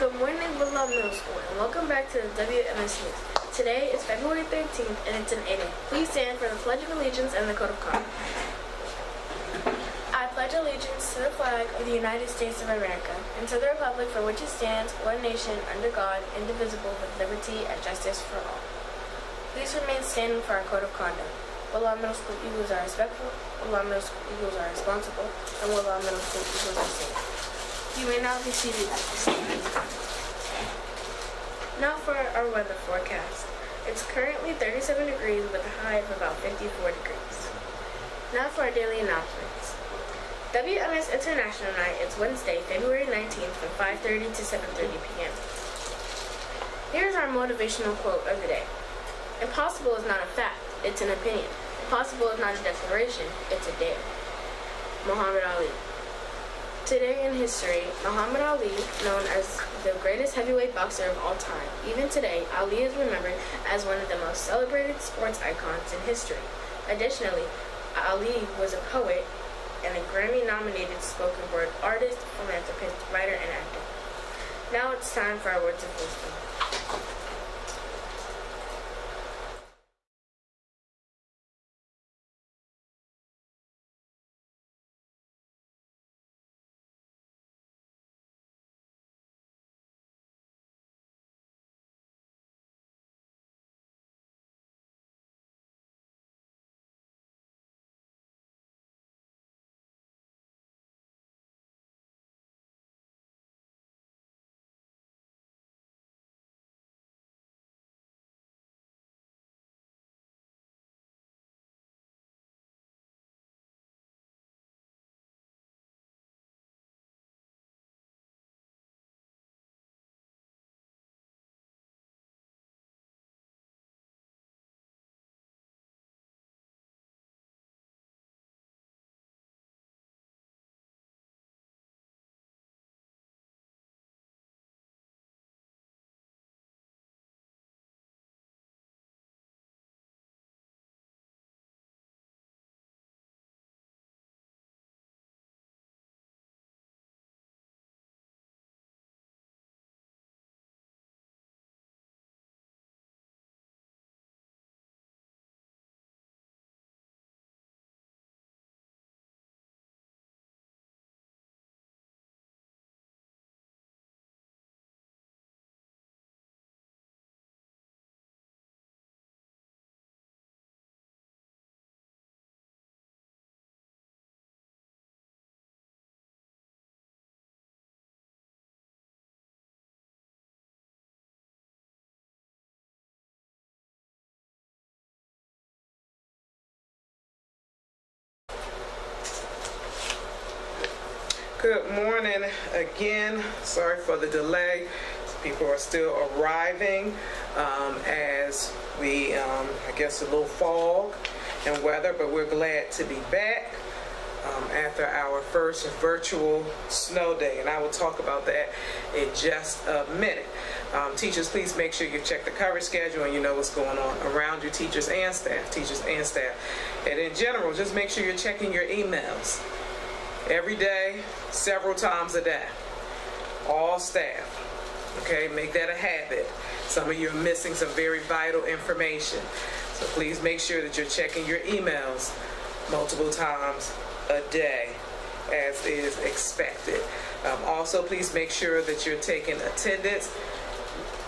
Good morning, Woodlawn Middle School, and welcome back to the WMS News. Today is February 13th, and it's an 8 a.m. Please stand for the Pledge of Allegiance and the Code of Conduct. I pledge allegiance to the flag of the United States of America and to the republic for which it stands, one nation, under God, indivisible, with liberty and justice for all. Please remain standing for our Code of Conduct. Woodlawn Middle School Eagles are respectful, Woodlawn Middle School Eagles are responsible, and Woodlawn Middle School Eagles are safe. You may now be seated at this time. Now for our weather forecast. It's currently 37 degrees with a high of about 54 degrees. Now for our daily announcements. WMS International Night is Wednesday, February 19th from 5:30 to 7:30 p.m. Here's our motivational quote of the day. Impossible is not a fact, it's an opinion. Impossible is not a declaration, it's a dare. Muhammad Ali. Today in history, Muhammad Ali, known as the greatest heavyweight boxer of all time, even today, Ali is remembered as one of the most celebrated sports icons in history. Additionally, Ali was a poet and a Grammy-nominated spoken word artist, philanthropist, writer, and actor. Now it's time for our words of wisdom. Good morning again. Sorry for the delay. People are still arriving as we, I guess, a little fog and weather, but we're glad to be back after our first virtual snow day, and I will talk about that in just a minute. Teachers, please make sure you check the coverage schedule and you know what's going on around your teachers and staff. And in general, just make sure you're checking your emails every day, several times a day. All staff, okay? Make that a habit. Some of you are missing some very vital information. So please make sure that you're checking your emails multiple times a day, as is expected. Also, please make sure that you're taking attendance.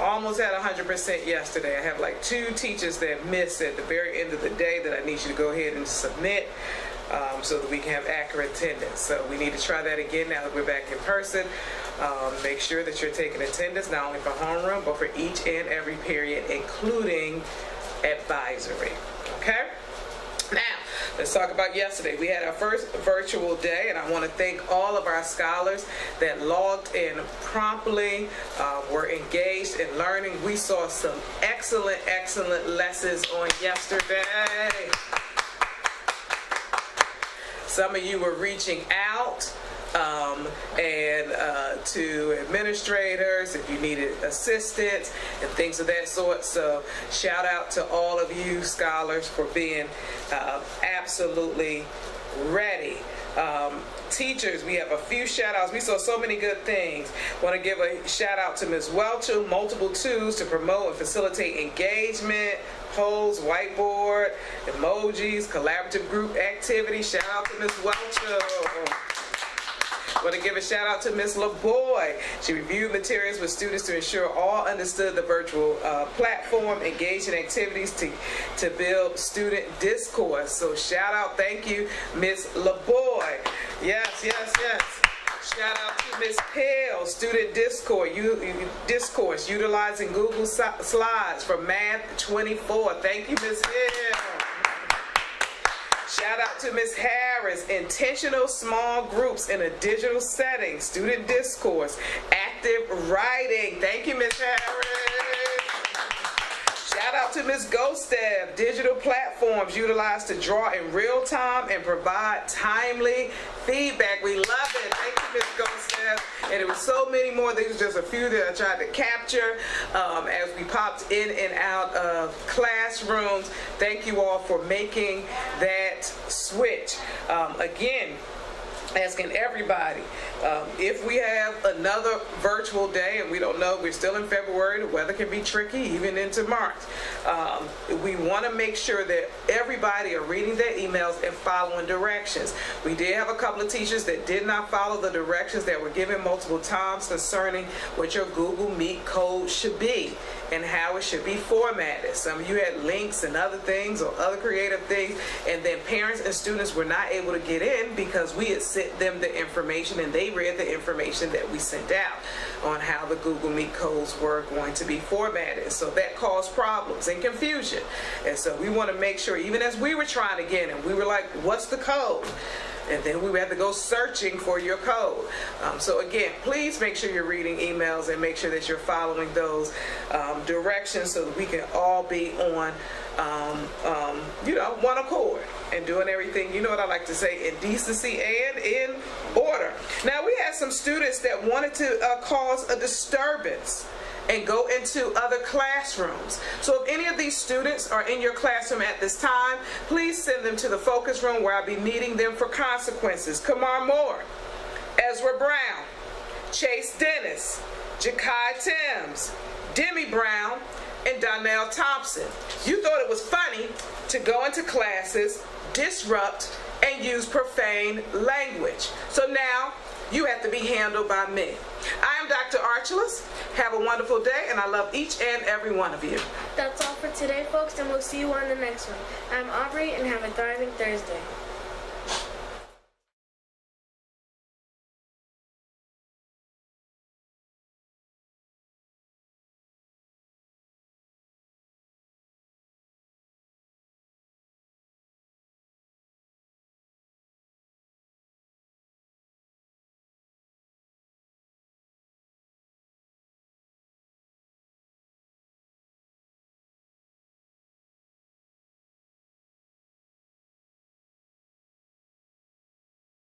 Almost at 100% yesterday. I have like 2 teachers that missed at the very end of the day that I need you to go ahead and submit. So that we can have accurate attendance. So we need to try that again now that we're back in person. Make sure that you're taking attendance not only for homeroom, but for each and every period, including advisory. Okay? Now, let's talk about yesterday. We had our first virtual day, and I want to thank all of our scholars that logged in promptly, were engaged in learning. We saw some excellent lessons on yesterday. Some of you were reaching out to administrators if you needed assistance and things of that sort. So shout out to all of you scholars for being absolutely ready Teachers, we have a few shout outs. We saw so many good things. Want to give a shout out to Ms. Welcher, multiple tools to promote and facilitate engagement, polls, whiteboard, emojis, collaborative group activity. Shout out to Ms. Welcher. Want to give a shout out to Ms. LaBoy. She reviewed materials with students to ensure all understood the virtual platform, engaged in activities to build student discourse. So shout out, thank you, Ms. LaBoy. Yes. Shout out to Ms. Pell, student discourse, utilizing Google Slides for Math 24. Thank you, Ms. Pell. Shout out to Ms. Harris, intentional small groups in a digital setting, student discourse, active writing. Thank you, Ms. Harris. Shout out to Ms. Gostev, digital platforms utilized to draw in real time and provide timely feedback. We love it. Thank you, Ms. Gostev. And there were so many more. These are just a few that I tried to capture as we popped in and out of classrooms. Thank you all for making that switch. Again, asking everybody, if we have another virtual day, and we don't know, we're still in February, the weather can be tricky even into March. We want to make sure that everybody are reading their emails and following directions. We did have a couple of teachers that did not follow the directions that were given multiple times concerning what your Google Meet code should be and how it should be formatted. Some of you had links and other things or other creative things, and then parents and students were not able to get in because we had sent them the information and they read the information that we sent out on how the Google Meet codes were going to be formatted. So that caused problems and confusion. And so we want to make sure, even as we were trying to get in, we were like, what's the code? And then we had to go searching for your code. So again, please make sure you're reading emails and make sure that you're following those directions so that we can all be on, one accord and doing everything, what I like to say, in decency and in order. Now, we had some students that wanted to cause a disturbance and go into other classrooms. So if any of these students are in your classroom at this time, please send them to the focus room where I'll be meeting them for consequences. Kamar Moore, Ezra Brown, Chase Dennis, Jakai Timms, Demi Brown, and Donnell Thompson. You thought it was funny to go into classes, disrupt, and use profane language. So now you have to be handled by me. I am Dr. Archulus. Have a wonderful day, and I love each and every one of you. That's all for today, folks, and we'll see you on the next one. I'm Aubrey, and have a thriving Thursday.